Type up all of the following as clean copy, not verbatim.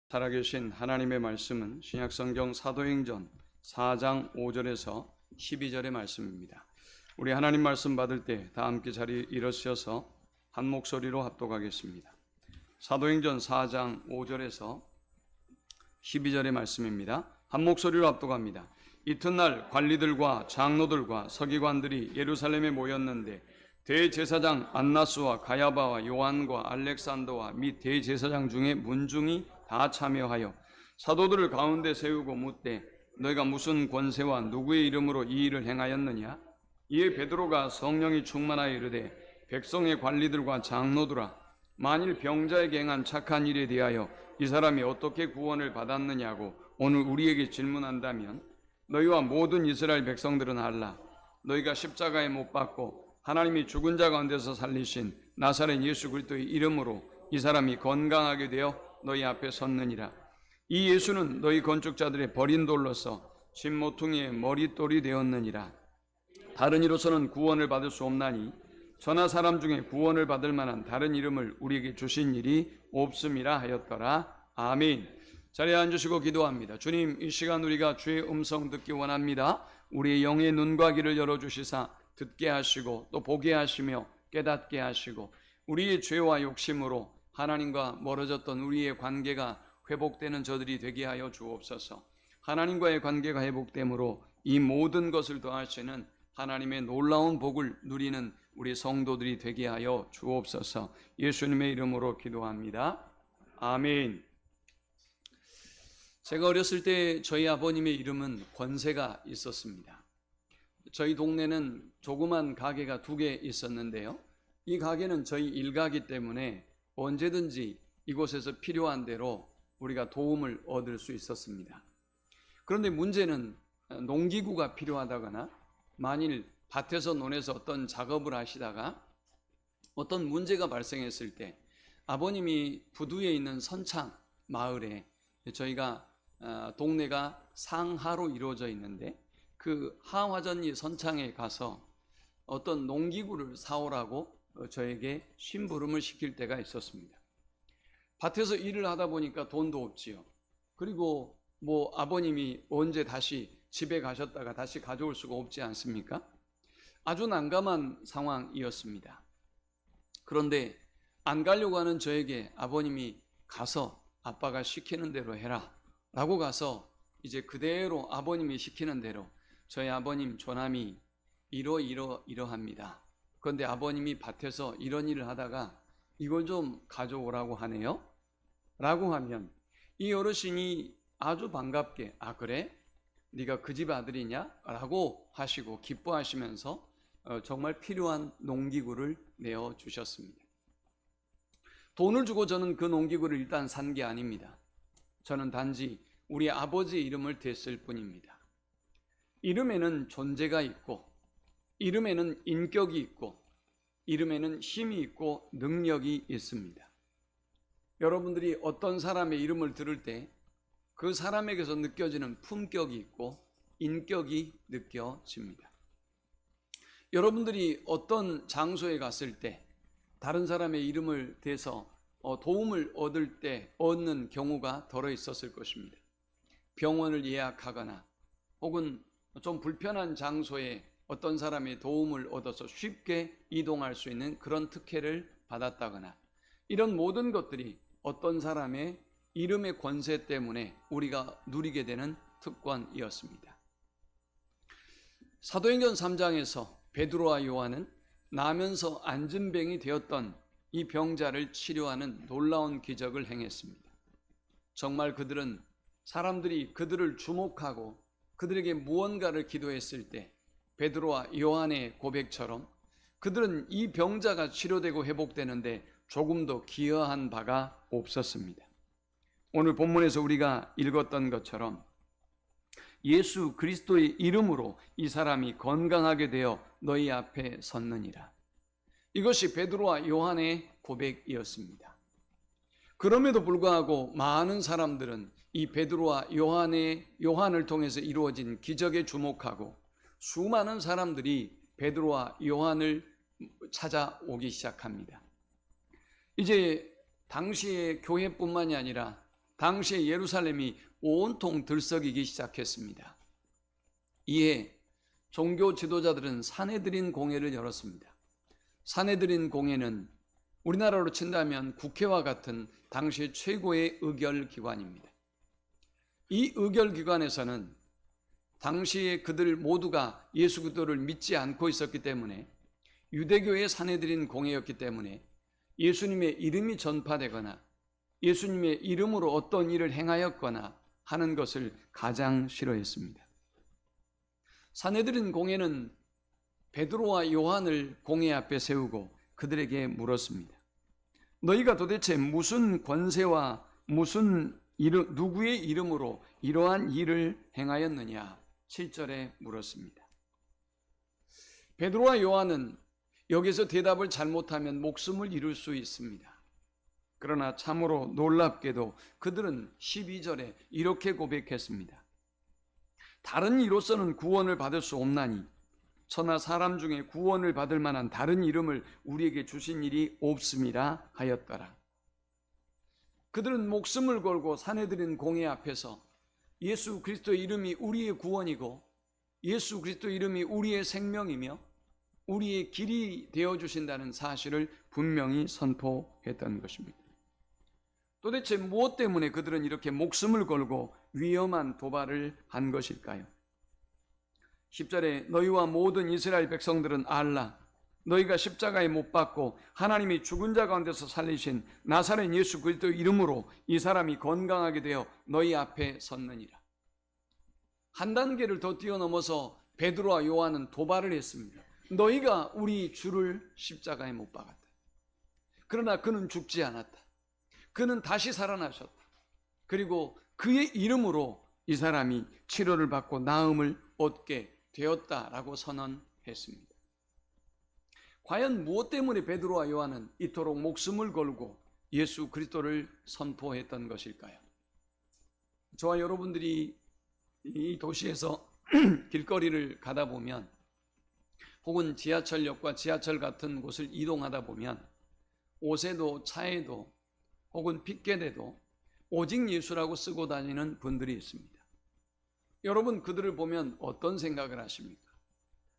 살아계신 하나님의 말씀은 신약성경 사도행전 4장 5절에서 12절의 말씀입니다. 우리 하나님 말씀 받을 때 다 함께 자리에 일어서셔서 한 목소리로 합독하겠습니다. 사도행전 4장 5절에서 12절의 말씀입니다. 한 목소리로 합독합니다. 이튿날 관리들과 장로들과 서기관들이 예루살렘에 모였는데 대제사장 안나스와 가야바와 요한과 알렉산더와 및 대제사장 중에 문중이 다 참여하여 사도들을 가운데 세우고 묻되 너희가 무슨 권세와 누구의 이름으로 이 일을 행하였느냐? 이에 베드로가 성령이 충만하여 이르되 백성의 관리들과 장로들아, 만일 병자에게 행한 착한 일에 대하여 이 사람이 어떻게 구원을 받았느냐고 오늘 우리에게 질문한다면 너희와 모든 이스라엘 백성들은 알라. 너희가 십자가에 못 박고 하나님이 죽은 자 가운데서 살리신 나사렛 예수 그리스도의 이름으로 이 사람이 건강하게 되어 너희 앞에 섰느니라. 이 예수는 너희 건축자들의 버린 돌로서 신모퉁이의 머릿돌이 되었느니라. 다른 이로서는 구원을 받을 수 없나니 저나 사람 중에 구원을 받을 만한 다른 이름을 우리에게 주신 일이 없음이라 하였더라. 아멘. 자리에 앉으시고 기도합니다. 주님, 이 시간 우리가 주의 음성 듣기 원합니다. 우리의 영의 눈과 귀를 열어주시사 듣게 하시고 또 보게 하시며 깨닫게 하시고 우리의 죄와 욕심으로 하나님과 멀어졌던 우리의 관계가 회복되는 저들이 되게 하여 주옵소서. 하나님과의 관계가 회복됨으로 이 모든 것을 더하시는 하나님의 놀라운 복을 누리는 우리 성도들이 되게 하여 주옵소서. 예수님의 이름으로 기도합니다. 아멘. 제가 어렸을 때 저희 아버님의 이름은 권세가 있었습니다. 저희 동네는 조그만 가게가 2개 있었는데요. 이 가게는 저희 일가기 때문에 언제든지 이곳에서 필요한 대로 우리가 도움을 얻을 수 있었습니다. 그런데 문제는 농기구가 필요하다거나 만일 밭에서 논에서 어떤 작업을 하시다가 어떤 문제가 발생했을 때 아버님이 부두에 있는 선창 마을에 저희가 동네가 상하로 이루어져 있는데 그 하화전리 선창에 가서 어떤 농기구를 사오라고 저에게 심부름을 시킬 때가 있었습니다. 밭에서 일을 하다 보니까 돈도 없지요. 그리고 아버님이 언제 다시 집에 가셨다가 다시 가져올 수가 없지 않습니까? 아주 난감한 상황이었습니다. 그런데 안 가려고 하는 저에게 아버님이 가서 아빠가 시키는 대로 해라 라고 가서 이제 그대로 아버님이 시키는 대로 저희 아버님 조남이 이러합니다. 그런데 아버님이 밭에서 이런 일을 하다가 이걸 좀 가져오라고 하네요 라고 하면 이 어르신이 아주 반갑게 아 그래? 네가 그 집 아들이냐? 라고 하시고 기뻐하시면서 정말 필요한 농기구를 내어주셨습니다. 돈을 주고 저는 그 농기구를 일단 산 게 아닙니다. 저는 단지 우리 아버지의 이름을 댔을 뿐입니다. 이름에는 존재가 있고 이름에는 인격이 있고 이름에는 힘이 있고 능력이 있습니다. 여러분들이 어떤 사람의 이름을 들을 때 그 사람에게서 느껴지는 품격이 있고 인격이 느껴집니다. 여러분들이 어떤 장소에 갔을 때 다른 사람의 이름을 대서 도움을 얻을 때 얻는 경우가 덜어 있었을 것입니다. 병원을 예약하거나 혹은 좀 불편한 장소에 어떤 사람의 도움을 얻어서 쉽게 이동할 수 있는 그런 특혜를 받았다거나 이런 모든 것들이 어떤 사람의 이름의 권세 때문에 우리가 누리게 되는 특권이었습니다. 사도행전 3장에서 베드로와 요한은 나면서 안진병이 되었던 이 병자를 치료하는 놀라운 기적을 행했습니다. 정말 그들은 사람들이 그들을 주목하고 그들에게 무언가를 기도했을 때 베드로와 요한의 고백처럼 그들은 이 병자가 치료되고 회복되는데 조금도 기여한 바가 없었습니다. 오늘 본문에서 우리가 읽었던 것처럼 예수 그리스도의 이름으로 이 사람이 건강하게 되어 너희 앞에 섰느니라. 이것이 베드로와 요한의 고백이었습니다. 그럼에도 불구하고 많은 사람들은 이 베드로와 요한을 통해서 이루어진 기적에 주목하고 수많은 사람들이 베드로와 요한을 찾아오기 시작합니다. 이제 당시의 교회뿐만이 아니라 당시에 예루살렘이 온통 들썩이기 시작했습니다. 이에 종교 지도자들은 산헤드린 공회를 열었습니다. 산헤드린 공회는 우리나라로 친다면 국회와 같은 당시 최고의 의결기관입니다. 이 의결기관에서는 당시에 그들 모두가 예수 그리스도를 믿지 않고 있었기 때문에, 유대교의 산헤드린 공회였기 때문에 예수님의 이름이 전파되거나 예수님의 이름으로 어떤 일을 행하였거나 하는 것을 가장 싫어했습니다. 산헤드린 공회는 베드로와 요한을 공회 앞에 세우고 그들에게 물었습니다. 너희가 도대체 무슨 권세와 누구의 이름으로 이러한 일을 행하였느냐? 7절에 물었습니다. 베드로와 요한은 여기서 대답을 잘못하면 목숨을 잃을 수 있습니다. 그러나 참으로 놀랍게도 그들은 12절에 이렇게 고백했습니다. 다른 이로서는 구원을 받을 수 없나니 천하 사람 중에 구원을 받을 만한 다른 이름을 우리에게 주신 일이 없음이라 하였더라. 그들은 목숨을 걸고 산헤드린 공회 앞에서 예수 그리스도의 이름이 우리의 구원이고 예수 그리스도의 이름이 우리의 생명이며 우리의 길이 되어주신다는 사실을 분명히 선포했던 것입니다. 도대체 무엇 때문에 그들은 이렇게 목숨을 걸고 위험한 도발을 한 것일까요? 10절에 너희와 모든 이스라엘 백성들은 알라. 너희가 십자가에 못 박고 하나님이 죽은 자 가운데서 살리신 나사렛 예수 그리스도 이름으로 이 사람이 건강하게 되어 너희 앞에 섰느니라. 한 단계를 더 뛰어넘어서 베드로와 요한은 도발을 했습니다. 너희가 우리 주를 십자가에 못 박았다. 그러나 그는 죽지 않았다. 그는 다시 살아나셨다. 그리고 그의 이름으로 이 사람이 치료를 받고 나음을 얻게 되었다라고 선언했습니다. 과연 무엇 때문에 베드로와 요한은 이토록 목숨을 걸고 예수 그리스도를 선포했던 것일까요? 저와 여러분들이 이 도시에서 길거리를 가다 보면 혹은 지하철역과 지하철 같은 곳을 이동하다 보면 옷에도 차에도 혹은 핏개에도 오직 예수라고 쓰고 다니는 분들이 있습니다. 여러분 그들을 보면 어떤 생각을 하십니까?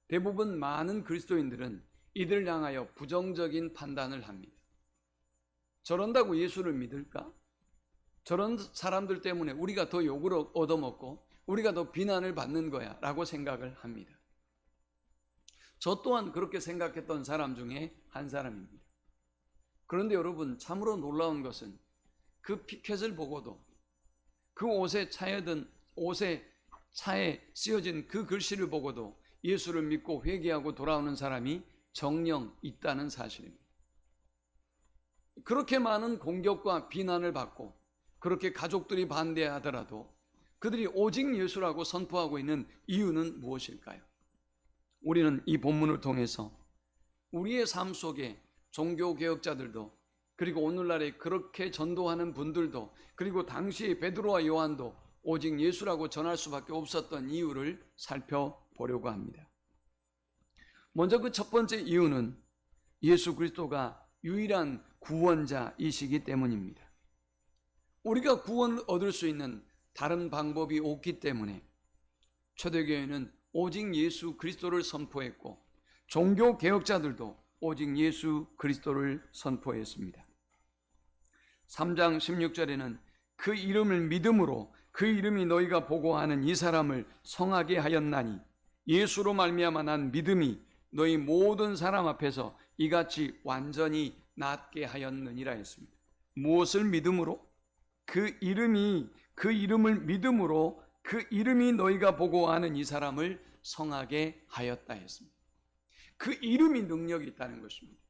대부분 많은 그리스도인들은 이들을 향하여 부정적인 판단을 합니다. 저런다고 예수를 믿을까? 저런 사람들 때문에 우리가 더 욕을 얻어먹고 우리가 더 비난을 받는 거야 라고 생각을 합니다. 저 또한 그렇게 생각했던 사람 중에 한 사람입니다. 그런데 여러분 참으로 놀라운 것은 그 피켓을 보고도 그 옷에 차에 쓰여진 그 글씨를 보고도 예수를 믿고 회개하고 돌아오는 사람이 정녕 있다는 사실입니다. 그렇게 많은 공격과 비난을 받고 그렇게 가족들이 반대하더라도 그들이 오직 예수라고 선포하고 있는 이유는 무엇일까요? 우리는 이 본문을 통해서 우리의 삶 속에 종교개혁자들도 그리고 오늘날에 그렇게 전도하는 분들도 그리고 당시 베드로와 요한도 오직 예수라고 전할 수밖에 없었던 이유를 살펴보려고 합니다. 먼저 그 첫 번째 이유는 예수 그리스도가 유일한 구원자이시기 때문입니다. 우리가 구원을 얻을 수 있는 다른 방법이 없기 때문에 초대교회는 오직 예수 그리스도를 선포했고 종교개혁자들도 오직 예수 그리스도를 선포했습니다. 3장 16절에는 그 이름을 믿음으로 그 이름이 너희가 보고 하는 이 사람을 성하게 하였나니 예수로 말미암아 난 믿음이 너희 모든 사람 앞에서 이같이 완전히 낫게 하였느니라 했습니다. 무엇을 믿음으로? 그 이름을 믿음으로 그 이름이 너희가 보고 하는 이 사람을 성하게 하였다 했습니다. 그 이름이 능력이 있다는 것입니다.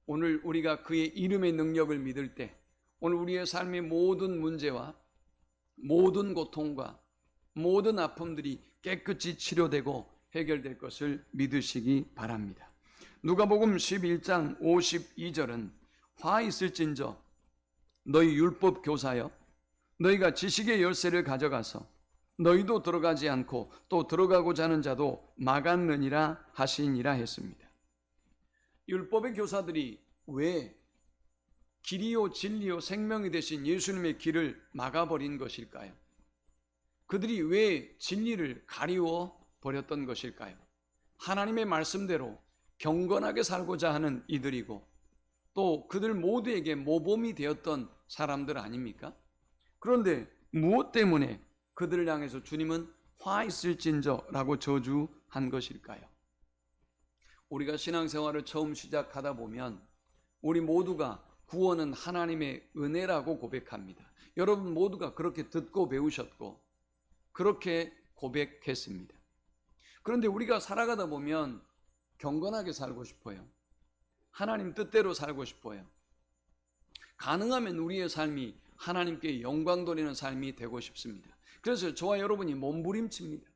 오늘 우리가 그의 이름의 능력을 믿을 때 오늘 우리의 삶의 모든 문제와 모든 고통과 모든 아픔들이 깨끗이 치료되고 해결될 것을 믿으시기 바랍니다. 누가복음 11장 52절은 화 있을진저 너희 율법 교사여 너희가 지식의 열쇠를 가져가서 너희도 들어가지 않고 또 들어가고자 하는 자도 막았느니라 하시니라 했습니다. 율법의 교사들이 왜 길이요 진리요 생명이 되신 예수님의 길을 막아버린 것일까요? 그들이 왜 진리를 가리워 버렸던 것일까요? 하나님의 말씀대로 경건하게 살고자 하는 이들이고 또 그들 모두에게 모범이 되었던 사람들 아닙니까? 그런데 무엇 때문에 그들을 향해서 주님은 화 있을진저라고 저주한 것일까요? 우리가 신앙생활을 처음 시작하다 보면 우리 모두가 구원은 하나님의 은혜라고 고백합니다. 여러분 모두가 그렇게 듣고 배우셨고 그렇게 고백했습니다. 그런데 우리가 살아가다 보면 경건하게 살고 싶어요. 하나님 뜻대로 살고 싶어요. 가능하면 우리의 삶이 하나님께 영광 돌리는 삶이 되고 싶습니다. 그래서 저와 여러분이 몸부림칩니다.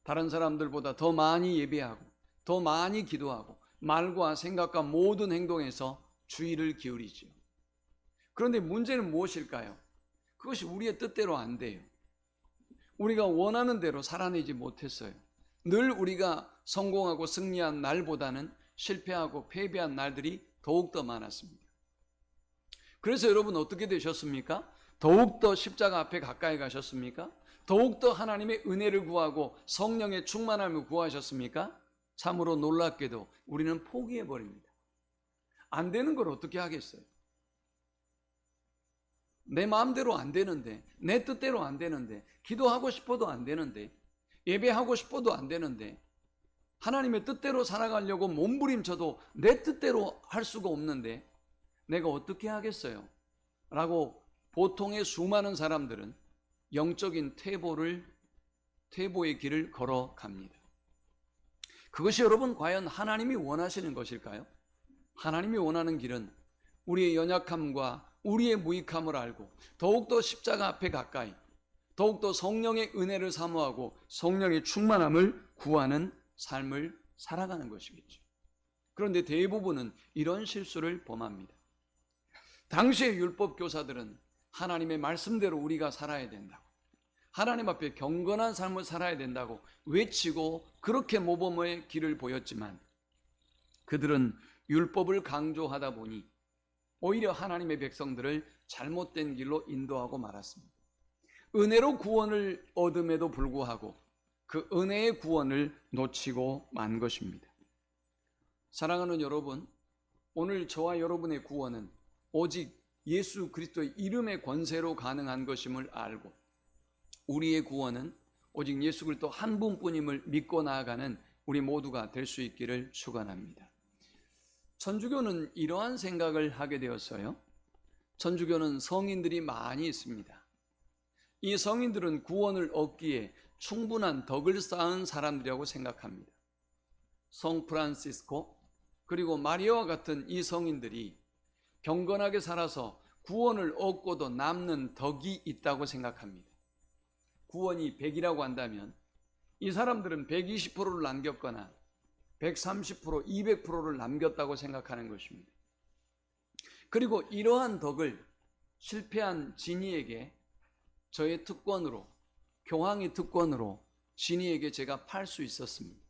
다른 사람들보다 더 많이 예배하고 더 많이 기도하고 말과 생각과 모든 행동에서 주의를 기울이지요. 그런데 문제는 무엇일까요? 그것이 우리의 뜻대로 안 돼요. 우리가 원하는 대로 살아내지 못했어요. 늘 우리가 성공하고 승리한 날보다는 실패하고 패배한 날들이 더욱더 많았습니다. 그래서 여러분 어떻게 되셨습니까? 더욱더 십자가 앞에 가까이 가셨습니까? 더욱더 하나님의 은혜를 구하고 성령의 충만함을 구하셨습니까? 참으로 놀랍게도 우리는 포기해버립니다. 안 되는 걸 어떻게 하겠어요? 내 마음대로 안 되는데, 내 뜻대로 안 되는데, 기도하고 싶어도 안 되는데, 예배하고 싶어도 안 되는데, 하나님의 뜻대로 살아가려고 몸부림쳐도 내 뜻대로 할 수가 없는데 내가 어떻게 하겠어요? 라고 보통의 수많은 사람들은 영적인 퇴보의 길을 걸어갑니다. 그것이 여러분 과연 하나님이 원하시는 것일까요? 하나님이 원하는 길은 우리의 연약함과 우리의 무익함을 알고 더욱더 십자가 앞에 가까이 더욱더 성령의 은혜를 사모하고 성령의 충만함을 구하는 삶을 살아가는 것이겠죠. 그런데 대부분은 이런 실수를 범합니다. 당시의 율법 교사들은 하나님의 말씀대로 우리가 살아야 된다고, 하나님 앞에 경건한 삶을 살아야 된다고 외치고 그렇게 모범의 길을 보였지만 그들은 율법을 강조하다 보니 오히려 하나님의 백성들을 잘못된 길로 인도하고 말았습니다. 은혜로 구원을 얻음에도 불구하고 그 은혜의 구원을 놓치고 만 것입니다. 사랑하는 여러분, 오늘 저와 여러분의 구원은 오직 예수 그리스도의 이름의 권세로 가능한 것임을 알고 우리의 구원은 오직 예수 그리스도 한 분뿐임을 믿고 나아가는 우리 모두가 될 수 있기를 축원합니다. 천주교는 이러한 생각을 하게 되었어요. 천주교는 성인들이 많이 있습니다. 이 성인들은 구원을 얻기에 충분한 덕을 쌓은 사람들이라고 생각합니다. 성 프란시스코 그리고 마리아와 같은 이 성인들이 경건하게 살아서 구원을 얻고도 남는 덕이 있다고 생각합니다. 구원이 100이라고 한다면 이 사람들은 120%를 남겼거나 130%, 200%를 남겼다고 생각하는 것입니다. 그리고 이러한 덕을 실패한 진이에게 저의 특권으로, 교황의 특권으로 진이에게 제가 팔 수 있었습니다.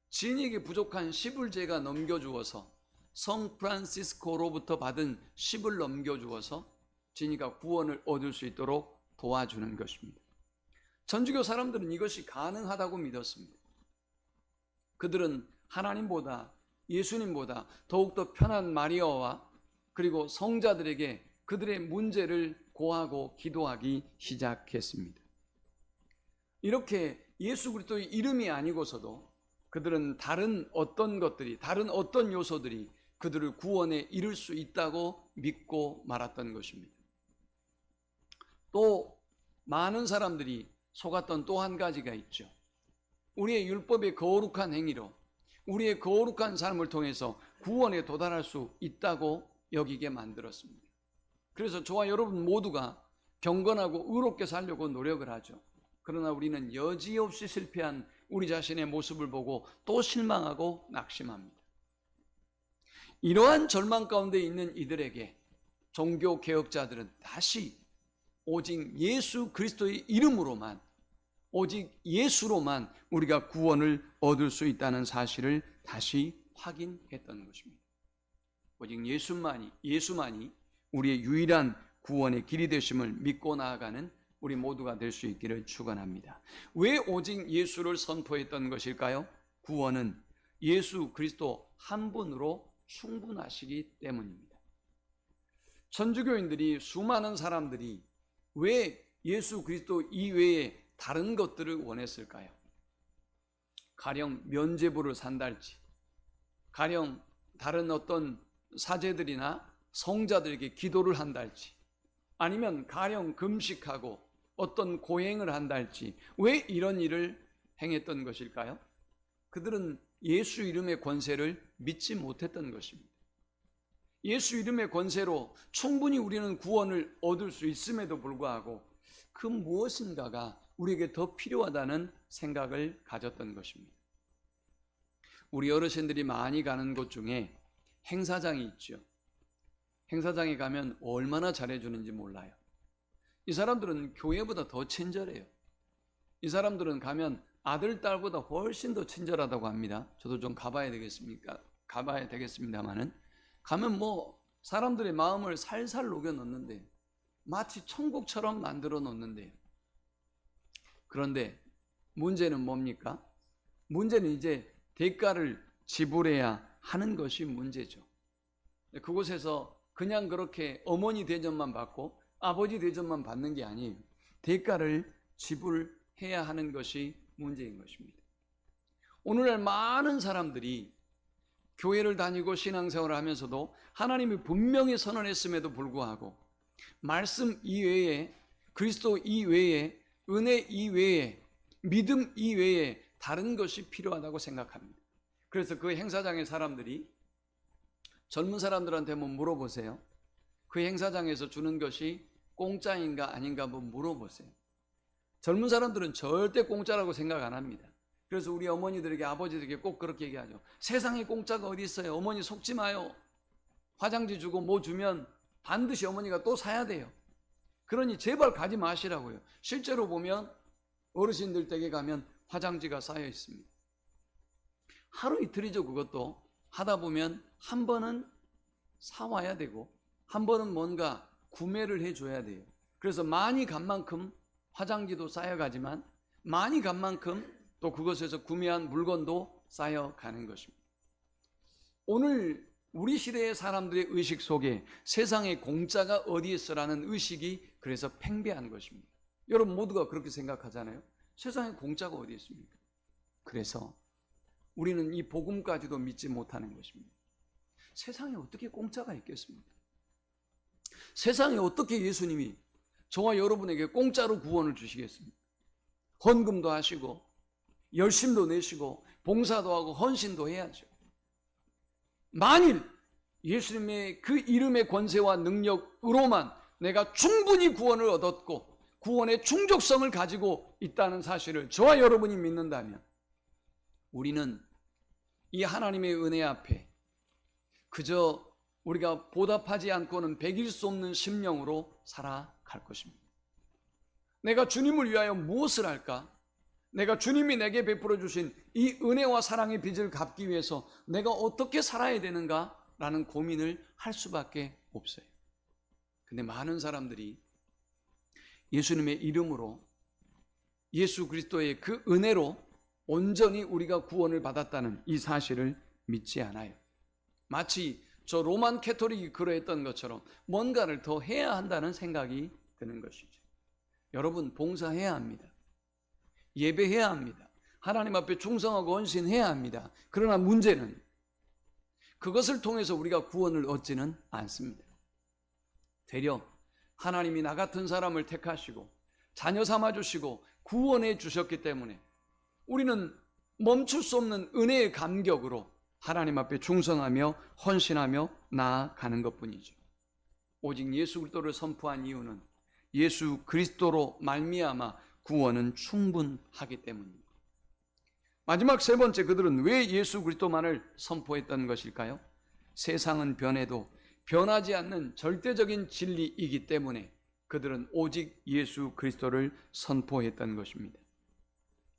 진이에게 부족한 10을 제가 넘겨주어서 성 프란시스코로부터 받은 10을 넘겨주어서 진이가 구원을 얻을 수 있도록 도와주는 것입니다. 천주교 사람들은 이것이 가능하다고 믿었습니다. 그들은 하나님보다 예수님보다 더욱더 편한 마리아와 그리고 성자들에게 그들의 문제를 고하고 기도하기 시작했습니다. 이렇게 예수 그리스도의 이름이 아니고서도 그들은 다른 어떤 요소들이 그들을 구원에 이를 수 있다고 믿고 말았던 것입니다. 또 많은 사람들이 속았던 또 한 가지가 있죠. 우리의 율법의 거룩한 행위로 우리의 거룩한 삶을 통해서 구원에 도달할 수 있다고 여기게 만들었습니다. 그래서 저와 여러분 모두가 경건하고 의롭게 살려고 노력을 하죠. 그러나 우리는 여지없이 실패한 우리 자신의 모습을 보고 또 실망하고 낙심합니다. 이러한 절망 가운데 있는 이들에게 종교 개혁자들은 다시 오직 예수 그리스도의 이름으로만, 오직 예수로만 우리가 구원을 얻을 수 있다는 사실을 다시 확인했던 것입니다. 오직 예수만이 우리의 유일한 구원의 길이 되심을 믿고 나아가는 우리 모두가 될 수 있기를 축원합니다. 왜 오직 예수를 선포했던 것일까요? 구원은 예수 그리스도 한 분으로 충분하시기 때문입니다. 천주교인들이, 수많은 사람들이 왜 예수 그리스도 이외에 다른 것들을 원했을까요? 가령 면죄부를 산달지, 가령 다른 어떤 사제들이나 성자들에게 기도를 한달지, 아니면 가령 금식하고 어떤 고행을 한달지, 왜 이런 일을 행했던 것일까요? 그들은 예수 이름의 권세를 믿지 못했던 것입니다. 예수 이름의 권세로 충분히 우리는 구원을 얻을 수 있음에도 불구하고 그 무엇인가가 우리에게 더 필요하다는 생각을 가졌던 것입니다. 우리 어르신들이 많이 가는 곳 중에 행사장이 있죠. 행사장에 가면 얼마나 잘해주는지 몰라요. 이 사람들은 교회보다 더 친절해요. 이 사람들은 가면 아들, 딸보다 훨씬 더 친절하다고 합니다. 저도 좀 가봐야 되겠습니다만은, 가면 뭐 사람들의 마음을 살살 녹여 넣는데, 마치 천국처럼 만들어 놓는데요. 그런데 문제는 뭡니까? 문제는 이제 대가를 지불해야 하는 것이 문제죠. 그곳에서 그냥 그렇게 어머니 대접만 받고 아버지 대접만 받는 게 아니에요. 대가를 지불해야 하는 것이 문제인 것입니다. 오늘날 많은 사람들이 교회를 다니고 신앙생활을 하면서도 하나님이 분명히 선언했음에도 불구하고 말씀 이외에, 그리스도 이외에, 은혜 이외에, 믿음 이외에 다른 것이 필요하다고 생각합니다. 그래서 그 행사장의 사람들이 젊은 사람들한테 한번 물어보세요. 그 행사장에서 주는 것이 공짜인가 아닌가 한번 물어보세요. 젊은 사람들은 절대 공짜라고 생각 안 합니다. 그래서 우리 어머니들에게, 아버지들에게 꼭 그렇게 얘기하죠. 세상에 공짜가 어디 있어요? 어머니 속지 마요. 화장지 주고 뭐 주면 반드시 어머니가 또 사야 돼요. 그러니 제발 가지 마시라고요. 실제로 보면 어르신들 댁에 가면 화장지가 쌓여 있습니다. 하루 이틀이죠. 그것도 하다 보면 한 번은 사와야 되고 한 번은 뭔가 구매를 해줘야 돼요. 그래서 많이 간 만큼 화장지도 쌓여가지만 많이 간 만큼 또 그것에서 구매한 물건도 쌓여가는 것입니다. 오늘 우리 시대의 사람들의 의식 속에 세상에 공짜가 어디 있어라는 의식이 그래서 팽배한 것입니다. 여러분 모두가 그렇게 생각하잖아요. 세상에 공짜가 어디 있습니까? 그래서 우리는 이 복음까지도 믿지 못하는 것입니다. 세상에 어떻게 공짜가 있겠습니까? 세상에 어떻게 예수님이 저와 여러분에게 공짜로 구원을 주시겠습니까? 헌금도 하시고 열심도 내시고 봉사도 하고 헌신도 해야죠. 만일 예수님의 그 이름의 권세와 능력으로만 내가 충분히 구원을 얻었고 구원의 충족성을 가지고 있다는 사실을 저와 여러분이 믿는다면 우리는 이 하나님의 은혜 앞에 그저 우리가 보답하지 않고는 배길 수 없는 심령으로 살아갈 것입니다. 내가 주님을 위하여 무엇을 할까? 내가 주님이 내게 베풀어 주신 이 은혜와 사랑의 빚을 갚기 위해서 내가 어떻게 살아야 되는가? 라는 고민을 할 수밖에 없어요. 근데 많은 사람들이 예수님의 이름으로 예수 그리스도의 그 은혜로 온전히 우리가 구원을 받았다는 이 사실을 믿지 않아요. 마치 저 로만 캐토릭이 그러했던 것처럼 뭔가를 더 해야 한다는 생각이 드는 것이죠. 여러분 봉사해야 합니다. 예배해야 합니다. 하나님 앞에 충성하고 헌신해야 합니다. 그러나 문제는 그것을 통해서 우리가 구원을 얻지는 않습니다. 되려 하나님이 나 같은 사람을 택하시고 자녀 삼아주시고 구원해 주셨기 때문에 우리는 멈출 수 없는 은혜의 감격으로 하나님 앞에 충성하며 헌신하며 나아가는 것뿐이죠. 오직 예수 그리스도를 선포한 이유는 예수 그리스도로 말미암아 구원은 충분하기 때문입니다. 마지막 세 번째, 그들은 왜 예수 그리스도만을 선포했던 것일까요? 세상은 변해도 변하지 않는 절대적인 진리이기 때문에 그들은 오직 예수 그리스도를 선포했던 것입니다.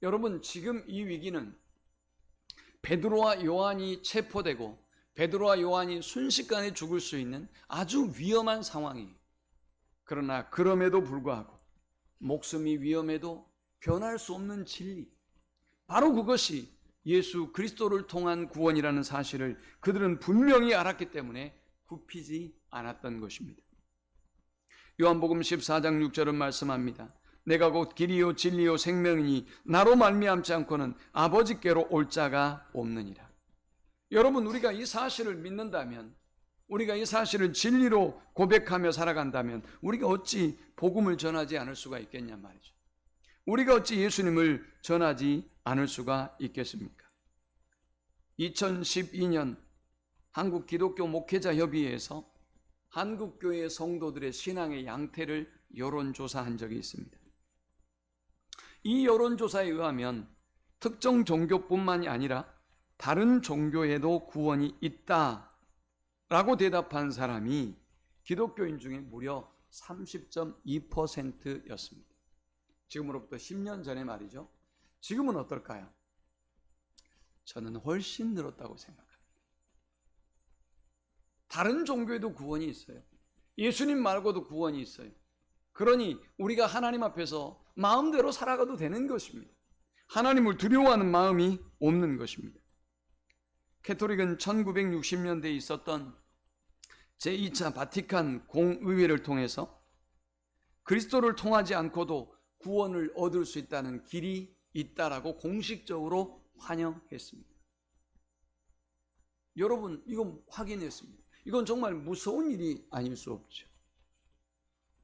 여러분 지금 이 위기는 베드로와 요한이 체포되고 베드로와 요한이 순식간에 죽을 수 있는 아주 위험한 상황이에요. 그러나 그럼에도 불구하고 목숨이 위험해도 변할 수 없는 진리, 바로 그것이 예수 그리스도를 통한 구원이라는 사실을 그들은 분명히 알았기 때문에 굽히지 않았던 것입니다. 요한복음 14장 6절은 말씀합니다. 내가 곧 길이요 진리요 생명이니 나로 말미암지 않고는 아버지께로 올 자가 없느니라. 여러분, 우리가 이 사실을 믿는다면, 우리가 이 사실을 진리로 고백하며 살아간다면 우리가 어찌 복음을 전하지 않을 수가 있겠냐 말이죠. 우리가 어찌 예수님을 전하지 않을 수가 있겠습니까? 2012년 한국 기독교 목회자 협의회에서 한국교회 성도들의 신앙의 양태를 여론조사한 적이 있습니다. 이 여론조사에 의하면 특정 종교뿐만이 아니라 다른 종교에도 구원이 있다라고 대답한 사람이 기독교인 중에 무려 30.2%였습니다. 지금으로부터 10년 전에 말이죠. 지금은 어떨까요? 저는 훨씬 늘었다고 생각합니다. 다른 종교에도 구원이 있어요. 예수님 말고도 구원이 있어요. 그러니 우리가 하나님 앞에서 마음대로 살아가도 되는 것입니다. 하나님을 두려워하는 마음이 없는 것입니다. 캐토릭은 1960년대에 있었던 제2차 바티칸 공의회를 통해서 그리스도를 통하지 않고도 구원을 얻을 수 있다는 길이 있다라고 공식적으로 환영했습니다. 여러분, 이건 확인했습니다. 이건 정말 무서운 일이 아닐 수 없죠.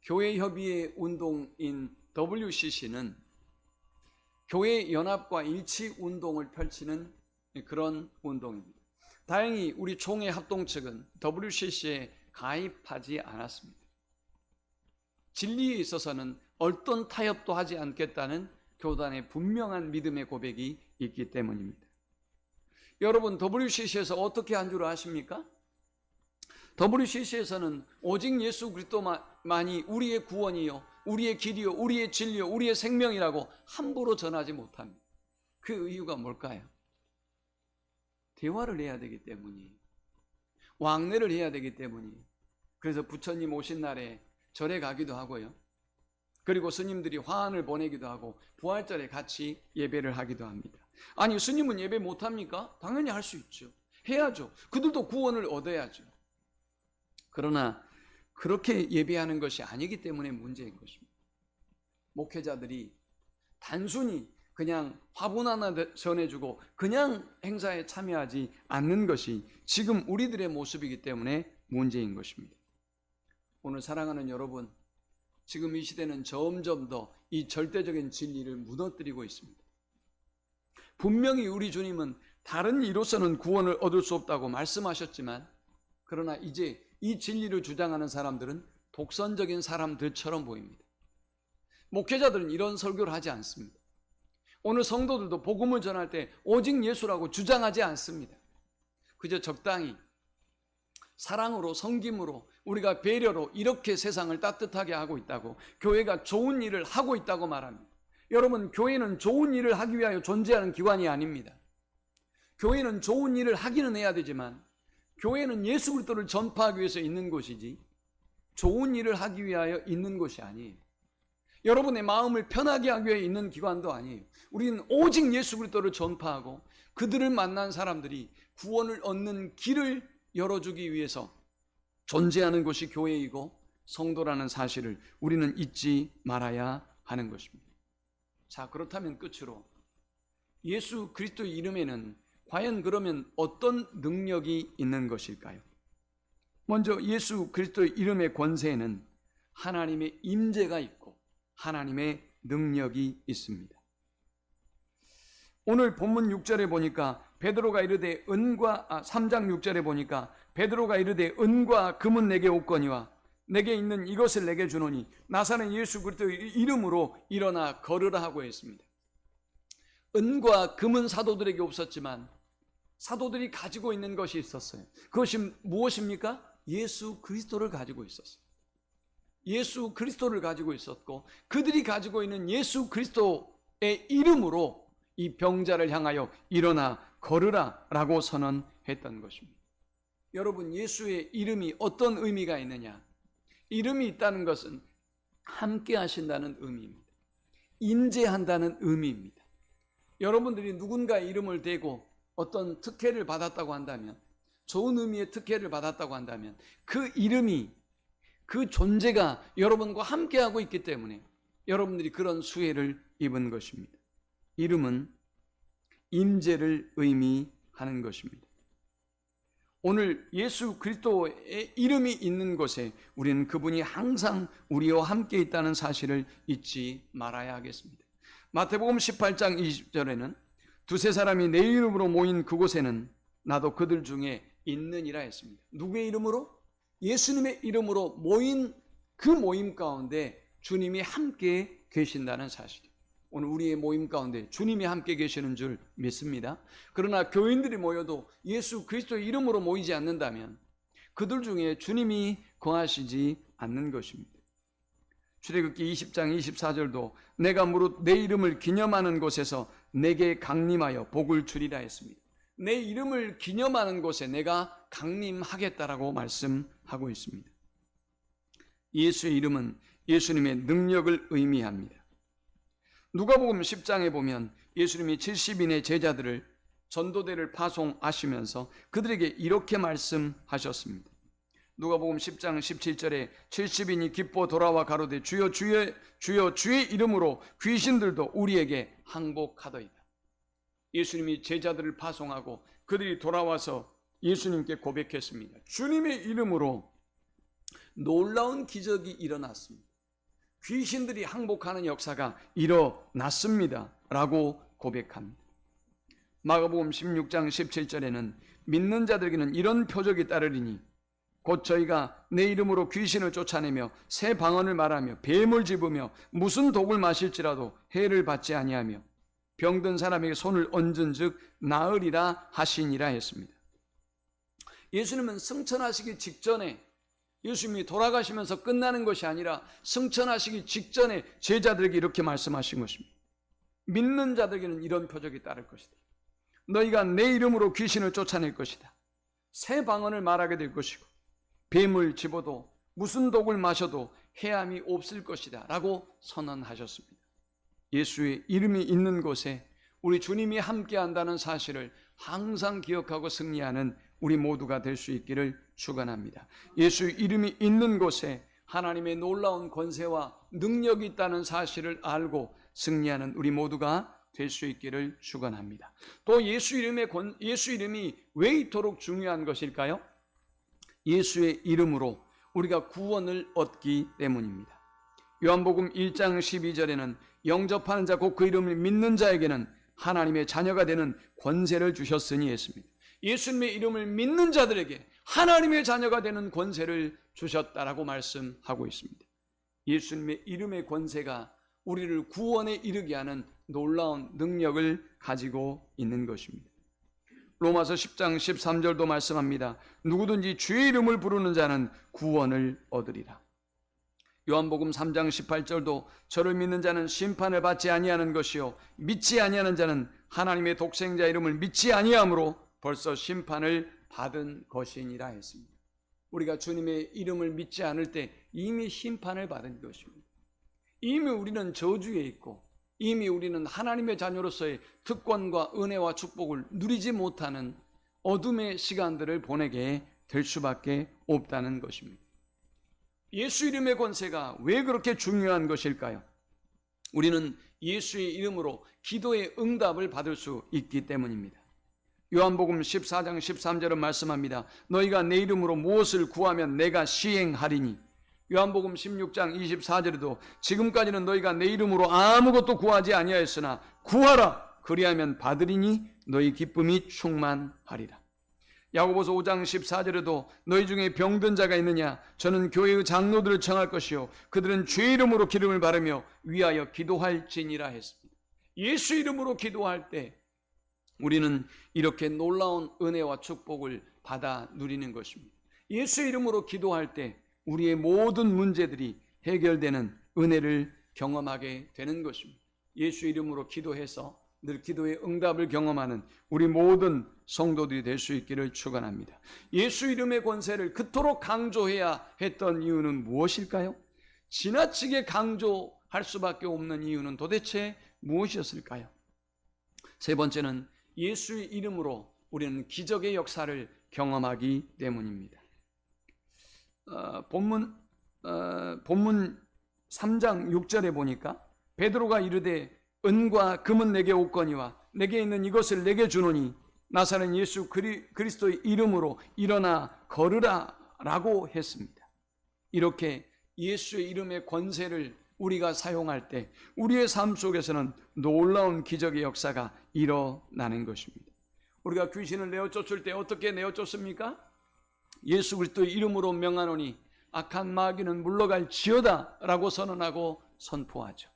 교회협의회 운동인 WCC는 교회 연합과 일치 운동을 펼치는 그런 운동입니다. 다행히 우리 총회 합동 측은 WCC에 가입하지 않았습니다. 진리에 있어서는 어떤 타협도 하지 않겠다는 교단의 분명한 믿음의 고백이 있기 때문입니다. 여러분, WCC에서 어떻게 한 줄 아십니까? WCC에서는 오직 예수 그리스도만이 우리의 구원이요, 우리의 길이요, 우리의 진리요, 우리의 생명이라고 함부로 전하지 못합니다. 그 이유가 뭘까요? 대화를 해야 되기 때문이에요. 왕래를 해야 되기 때문이에요. 그래서 부처님 오신 날에 절에 가기도 하고요. 그리고 스님들이 화환을 보내기도 하고 부활절에 같이 예배를 하기도 합니다. 아니, 스님은 예배 못합니까? 당연히 할 수 있죠. 해야죠. 그들도 구원을 얻어야죠. 그러나 그렇게 예배하는 것이 아니기 때문에 문제인 것입니다. 목회자들이 단순히 그냥 화분 하나 전해주고 그냥 행사에 참여하지 않는 것이 지금 우리들의 모습이기 때문에 문제인 것입니다. 오늘 사랑하는 여러분, 지금 이 시대는 점점 더 이 절대적인 진리를 무너뜨리고 있습니다. 분명히 우리 주님은 다른 이로서는 구원을 얻을 수 없다고 말씀하셨지만, 그러나 이제 이 진리를 주장하는 사람들은 독선적인 사람들처럼 보입니다. 목회자들은 이런 설교를 하지 않습니다. 오늘 성도들도 복음을 전할 때 오직 예수라고 주장하지 않습니다. 그저 적당히 사랑으로, 섬김으로, 우리가 배려로 이렇게 세상을 따뜻하게 하고 있다고, 교회가 좋은 일을 하고 있다고 말합니다. 여러분, 교회는 좋은 일을 하기 위하여 존재하는 기관이 아닙니다. 교회는 좋은 일을 하기는 해야 되지만 교회는 예수 그리스도를 전파하기 위해서 있는 곳이지 좋은 일을 하기 위하여 있는 곳이 아니에요. 여러분의 마음을 편하게 하기 위해 있는 기관도 아니에요. 우리는 오직 예수 그리스도를 전파하고 그들을 만난 사람들이 구원을 얻는 길을 열어주기 위해서 존재하는 것이 교회이고 성도라는 사실을 우리는 잊지 말아야 하는 것입니다. 자, 그렇다면 끝으로 예수 그리스도의 이름에는 과연 그러면 어떤 능력이 있는 것일까요? 먼저 예수 그리스도의 이름의 권세에는 하나님의 임재가 있고 하나님의 능력이 있습니다. 오늘 본문 6절에 보니까 베드로가 이르되 3장 6절에 보니까 베드로가 이르되 은과 금은 내게 없거니와 내게 있는 이것을 내게 주노니 나사렛 예수 그리스도의 이름으로 일어나 걸으라 하고 했습니다. 은과 금은 사도들에게 없었지만 사도들이 가지고 있는 것이 있었어요. 그것이 무엇입니까? 예수 그리스도를 가지고 있었어요. 예수 그리스도를 가지고 있었고 그들이 가지고 있는 예수 그리스도의 이름으로 이 병자를 향하여 일어나 걸으라 라고 선언했던 것입니다. 여러분, 예수의 이름이 어떤 의미가 있느냐? 이름이 있다는 것은 함께 하신다는 의미입니다. 임재한다는 의미입니다. 여러분들이 누군가의 이름을 대고 어떤 특혜를 받았다고 한다면, 좋은 의미의 특혜를 받았다고 한다면 그 이름이, 그 존재가 여러분과 함께하고 있기 때문에 여러분들이 그런 수혜를 입은 것입니다. 이름은 임재를 의미하는 것입니다. 오늘 예수 그리스도의 이름이 있는 곳에 우리는 그분이 항상 우리와 함께 있다는 사실을 잊지 말아야 하겠습니다. 마태복음 18장 20절에는 두세 사람이 내 이름으로 모인 그곳에는 나도 그들 중에 있느니라 했습니다. 누구의 이름으로? 예수님의 이름으로 모인 그 모임 가운데 주님이 함께 계신다는 사실. 오늘 우리의 모임 가운데 주님이 함께 계시는 줄 믿습니다. 그러나 교인들이 모여도 예수 그리스도의 이름으로 모이지 않는다면 그들 중에 주님이 거하시지 않는 것입니다. 출애굽기 20장 24절도 내가 무릇 내 이름을 기념하는 곳에서 내게 강림하여 복을 주리라 했습니다. 내 이름을 기념하는 곳에 내가 강림하겠다라고 말씀하고 있습니다. 예수의 이름은 예수님의 능력을 의미합니다. 누가복음 10장에 보면 예수님이 70인의 제자들을 전도대를 파송하시면서 그들에게 이렇게 말씀하셨습니다. 누가복음 10장 17절에 70인이 기뻐 돌아와 가로되 주여 주여 주의 이름으로 귀신들도 우리에게 항복하더이다. 예수님이 제자들을 파송하고 그들이 돌아와서 예수님께 고백했습니다. 주님의 이름으로 놀라운 기적이 일어났습니다. 귀신들이 항복하는 역사가 일어났습니다 라고 고백합니다. 마가복음 16장 17절에는 믿는 자들에게는 이런 표적이 따르리니 곧 저희가 내 이름으로 귀신을 쫓아내며 새 방언을 말하며 뱀을 집으며 무슨 독을 마실지라도 해를 받지 아니하며 병든 사람에게 손을 얹은즉 나으리라 하시니라 했습니다. 예수님은 승천하시기 직전에, 예수님이 돌아가시면서 끝나는 것이 아니라 승천하시기 직전에 제자들에게 이렇게 말씀하신 것입니다. 믿는 자들에게는 이런 표적이 따를 것이다. 너희가 내 이름으로 귀신을 쫓아낼 것이다. 새 방언을 말하게 될 것이고 뱀을 집어도 무슨 독을 마셔도 해함이 없을 것이다 라고 선언하셨습니다. 예수의 이름이 있는 곳에 우리 주님이 함께한다는 사실을 항상 기억하고 승리하는 우리 모두가 될 수 있기를 축원합니다. 예수 이름이 있는 곳에 하나님의 놀라운 권세와 능력이 있다는 사실을 알고 승리하는 우리 모두가 될 수 있기를 축원합니다. 또 예수 이름이 왜 이토록 중요한 것일까요? 예수의 이름으로 우리가 구원을 얻기 때문입니다. 요한복음 1장 12절에는 영접하는 자 곧 그 이름을 믿는 자에게는 하나님의 자녀가 되는 권세를 주셨으니 했습니다. 예수님의 이름을 믿는 자들에게 하나님의 자녀가 되는 권세를 주셨다라고 말씀하고 있습니다. 예수님의 이름의 권세가 우리를 구원에 이르게 하는 놀라운 능력을 가지고 있는 것입니다. 로마서 10장 13절도 말씀합니다. 누구든지 주의 이름을 부르는 자는 구원을 얻으리라. 요한복음 3장 18절도 저를 믿는 자는 심판을 받지 아니하는 것이요 믿지 아니하는 자는 하나님의 독생자 이름을 믿지 아니함으로 벌써 심판을 받은 것이니라 했습니다. 우리가 주님의 이름을 믿지 않을 때 이미 심판을 받은 것입니다. 이미 우리는 저주에 있고 이미 우리는 하나님의 자녀로서의 특권과 은혜와 축복을 누리지 못하는 어둠의 시간들을 보내게 될 수밖에 없다는 것입니다. 예수 이름의 권세가 왜 그렇게 중요한 것일까요? 우리는 예수의 이름으로 기도의 응답을 받을 수 있기 때문입니다. 요한복음 14장 13절은 말씀합니다. 너희가 내 이름으로 무엇을 구하면 내가 시행하리니. 요한복음 16장 24절에도 지금까지는 너희가 내 이름으로 아무것도 구하지 아니하였으나 구하라 그리하면 받으리니 너희 기쁨이 충만하리라. 야고보서 5장 14절에도 너희 중에 병든 자가 있느냐 저는 교회의 장로들을 청할 것이요 그들은 주의 이름으로 기름을 바르며 위하여 기도할지니라 했습니다. 예수 이름으로 기도할 때 우리는 이렇게 놀라운 은혜와 축복을 받아 누리는 것입니다. 예수 이름으로 기도할 때 우리의 모든 문제들이 해결되는 은혜를 경험하게 되는 것입니다. 예수 이름으로 기도해서 늘 기도의 응답을 경험하는 우리 모든 성도들이 될 수 있기를 축원합니다. 예수 이름의 권세를 그토록 강조해야 했던 이유는 무엇일까요? 지나치게 강조할 수밖에 없는 이유는 도대체 무엇이었을까요? 세 번째는 예수의 이름으로 우리는 기적의 역사를 경험하기 때문입니다. 본문 3장 6절에 보니까 베드로가 이르되 은과 금은 내게 없거니와 내게 있는 이것을 내게 주노니 나사렛 예수 그리스도의 이름으로 일어나 걸으라 라고 했습니다. 이렇게 예수의 이름의 권세를 우리가 사용할 때 우리의 삶 속에서는 놀라운 기적의 역사가 일어나는 것입니다. 우리가 귀신을 내어 쫓을 때 어떻게 내어 쫓습니까? 예수 그리스도의 이름으로 명하노니 악한 마귀는 물러갈 지어다 라고 선언하고 선포하죠.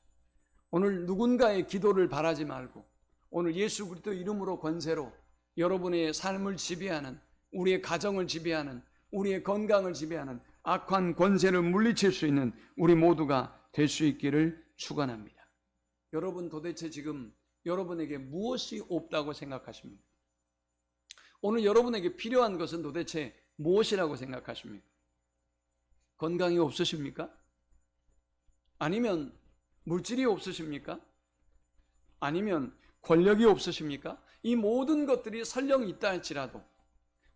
오늘 누군가의 기도를 바라지 말고 오늘 예수 그리스도의 이름으로 권세로 여러분의 삶을 지배하는, 우리의 가정을 지배하는, 우리의 건강을 지배하는 악한 권세를 물리칠 수 있는 우리 모두가 될 수 있기를 축원합니다. 여러분 도대체 지금 여러분에게 무엇이 없다고 생각하십니까? 오늘 여러분에게 필요한 것은 도대체 무엇이라고 생각하십니까? 건강이 없으십니까? 아니면 물질이 없으십니까? 아니면 권력이 없으십니까? 이 모든 것들이 설령 있다 할지라도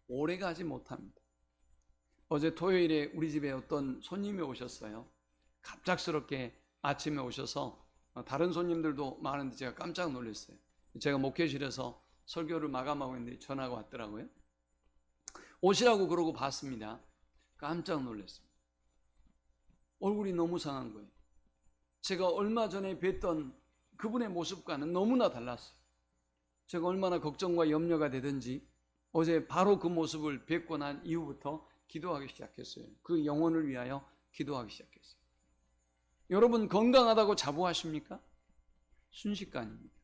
오래가지 못합니다. 어제 토요일에 우리 집에 어떤 손님이 오셨어요. 갑작스럽게 아침에 오셔서 다른 손님들도 많은데 제가 깜짝 놀랐어요. 제가 목회실에서 설교를 마감하고 있는데 전화가 왔더라고요. 오시라고 그러고 봤습니다. 깜짝 놀랐습니다. 얼굴이 너무 상한 거예요. 제가 얼마 전에 뵀던 그분의 모습과는 너무나 달랐어요. 제가 얼마나 걱정과 염려가 되든지 어제 바로 그 모습을 뵙고 난 이후부터 기도하기 시작했어요. 그 영혼을 위하여 기도하기 시작했어요. 여러분 건강하다고 자부하십니까? 순식간입니다.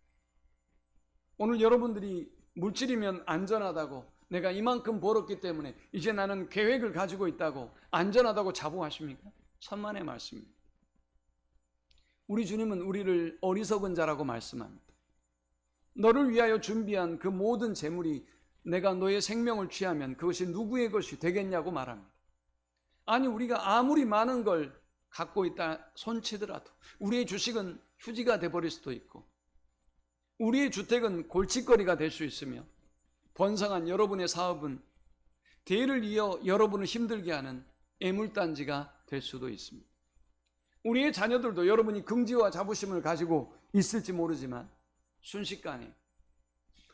오늘 여러분들이 물질이면 안전하다고, 내가 이만큼 벌었기 때문에 이제 나는 계획을 가지고 있다고 안전하다고 자부하십니까? 천만의 말씀입니다. 우리 주님은 우리를 어리석은 자라고 말씀합니다. 너를 위하여 준비한 그 모든 재물이 내가 너의 생명을 취하면 그것이 누구의 것이 되겠냐고 말합니다. 아니 우리가 아무리 많은 걸 갖고 있다 손치더라도 우리의 주식은 휴지가 돼버릴 수도 있고 우리의 주택은 골칫거리가 될 수 있으며 번성한 여러분의 사업은 대를 이어 여러분을 힘들게 하는 애물단지가 될 수도 있습니다. 우리의 자녀들도 여러분이 긍지와 자부심을 가지고 있을지 모르지만 순식간에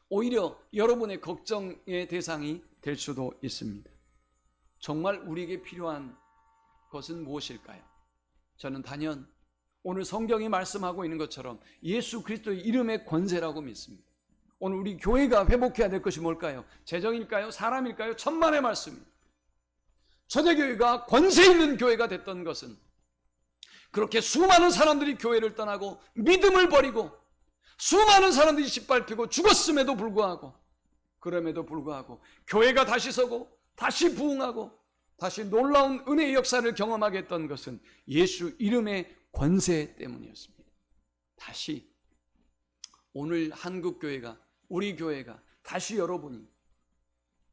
오히려 여러분의 걱정의 대상이 될 수도 있습니다. 정말 우리에게 필요한 것은 무엇일까요? 저는 단연 오늘 성경이 말씀하고 있는 것처럼 예수 그리스도의 이름의 권세라고 믿습니다. 오늘 우리 교회가 회복해야 될 것이 뭘까요? 재정일까요? 사람일까요? 천만의 말씀입니다. 초대교회가 권세 있는 교회가 됐던 것은 그렇게 수많은 사람들이 교회를 떠나고 믿음을 버리고 수많은 사람들이 짓밟히고 죽었음에도 불구하고 그럼에도 불구하고 교회가 다시 서고 다시 부흥하고 다시 놀라운 은혜의 역사를 경험하게 했던 것은 예수 이름의 권세 때문이었습니다. 다시 오늘 한국교회가 우리 교회가 다시 여러분이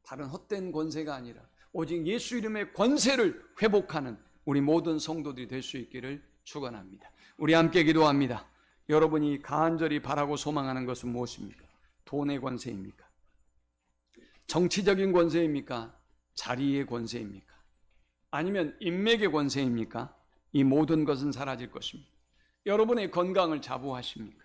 다른 헛된 권세가 아니라 오직 예수 이름의 권세를 회복하는 우리 모든 성도들이 될 수 있기를 축원합니다. 우리 함께 기도합니다. 여러분이 간절히 바라고 소망하는 것은 무엇입니까? 돈의 권세입니까? 정치적인 권세입니까? 자리의 권세입니까? 아니면 인맥의 권세입니까? 이 모든 것은 사라질 것입니다. 여러분의 건강을 자부하십니까?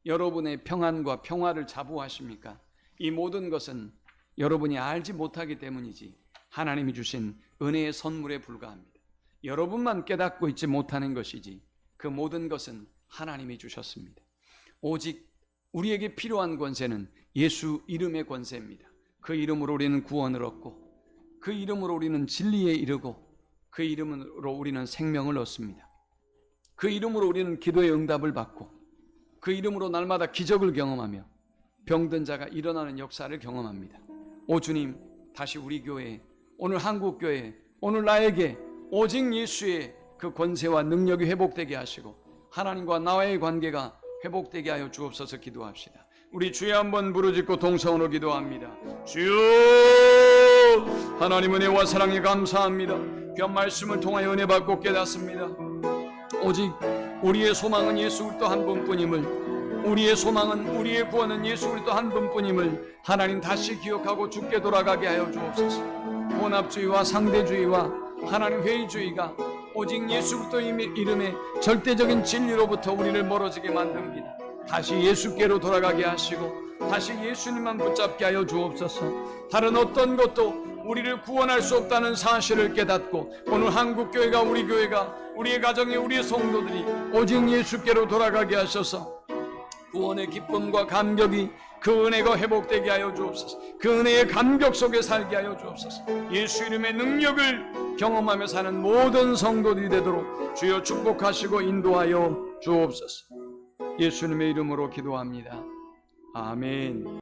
여러분의 평안과 평화를 자부하십니까? 이 모든 것은 여러분이 알지 못하기 때문이지 하나님이 주신 은혜의 선물에 불과합니다. 여러분만 깨닫고 있지 못하는 것이지 그 모든 것은 하나님이 주셨습니다. 오직 우리에게 필요한 권세는 예수 이름의 권세입니다. 그 이름으로 우리는 구원을 얻고 그 이름으로 우리는 진리에 이르고 그 이름으로 우리는 생명을 얻습니다. 그 이름으로 우리는 기도의 응답을 받고 그 이름으로 날마다 기적을 경험하며 병든 자가 일어나는 역사를 경험합니다. 오 주님, 다시 우리 교회, 오늘 한국교회, 오늘 나에게 오직 예수의 그 권세와 능력이 회복되게 하시고 하나님과 나와의 관계가 회복되게 하여 주옵소서. 기도합시다. 우리 주여 한번 부르짖고 동성으로 기도합니다. 주여, 하나님 은혜와 사랑에 감사합니다. 귀한 말씀을 통하여 은혜 받고 깨닫습니다. 오직 우리의 소망은 예수 그리스도 한 분뿐임을, 우리의 소망은, 우리의 구원은 예수 그리스도 한 분뿐임을 하나님 다시 기억하고 주께 돌아가게 하여 주옵소서. 혼합주의와 상대주의와 하나님 회의주의가 오직 예수 그리스도의 이름에 절대적인 진리로부터 우리를 멀어지게 만듭니다. 다시 예수께로 돌아가게 하시고 다시 예수님만 붙잡게 하여 주옵소서. 다른 어떤 것도 우리를 구원할 수 없다는 사실을 깨닫고 오늘 한국교회가, 우리 교회가, 우리의 가정이, 우리의 성도들이 오직 예수께로 돌아가게 하셔서 구원의 기쁨과 감격이, 그 은혜가 회복되게 하여 주옵소서. 그 은혜의 감격 속에 살게 하여 주옵소서. 예수 이름의 능력을 경험하며 사는 모든 성도들이 되도록 주여 축복하시고 인도하여 주옵소서. 예수님의 이름으로 기도합니다. 아멘.